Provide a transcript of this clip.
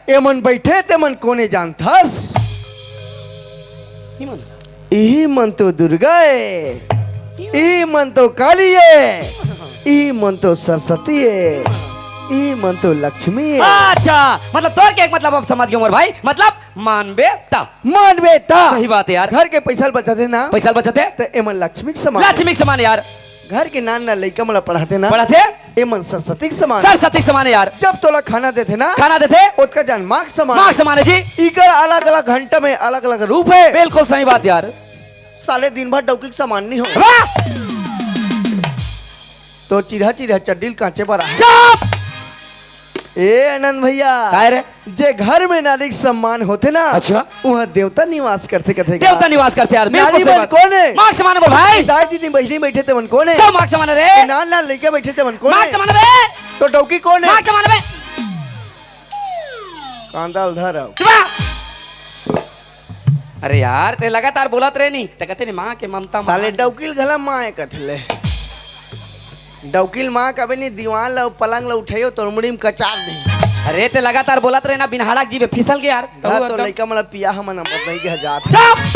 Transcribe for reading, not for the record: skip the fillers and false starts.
एमन बैठे ते मन कोने जानथस यही मन तो दुर्गा है, यही मन तो काली है, यही मन तो सरस्वती है, यही मन तो लक्ष्मी है। अच्छा मतलब तोर के एक मतलब अब समझ गए मोर भाई, मतलब मानवे ता सही बात है यार। घर के पैसा बचाते ना, पैसा बचाते तो एमन लक्ष्मी के समान, लक्ष्मी के समान यार। घर के नान ना लइका मला पढ़ाते ना, पढ़ाते एमन सरस्वती के समान, सरस्वती के समान है यार। जब तोला खाना देते ना, खाना देते उसका जान माँ के समान, माँ के समान है जी। इकर अलग अलग घंटे में अलग अलग रूप है। बिल्कुल सही बात यार। साले दिन भर डौकी के समान नहीं हो वाह! तो चिढ़ा चिढ़ा चड्डील कांचे पर आ। चुप! ए आनंद भैया, काय रे? जे घर में नारी के सम्मान होते ना, अच्छा वहाँ देवता निवास करते कहते देवता निवास करते यार। नारी बिल्कुल सही मन बात। कौन है? माँ के समान है बोल भाई। दादी दीदी बहनी बैठे थे मन कौन है? सब माँ के समान है रे। नान नान लड़के बैठे थे मन कौन माँ है? के समान है बे। तो डौकी कौन है? माँ के समान है बे। कांदा उधर आओ। चुप! अरे यार ते लगातार बोलत रहे नहीं तो कहते नहीं माँ के ममता माँ। साले डौकील घला माँ है कथले। डौकील माँ कभी नहीं दीवान ला पलंग ला उठाइयो तो मुड़ी में कचार दे। अरे ते लगातार बोलत रहे ना बिन हाड़क जी पे फिसल के यार। तो लड़का मला पिया हम नंबर नहीं के हजार। चुप!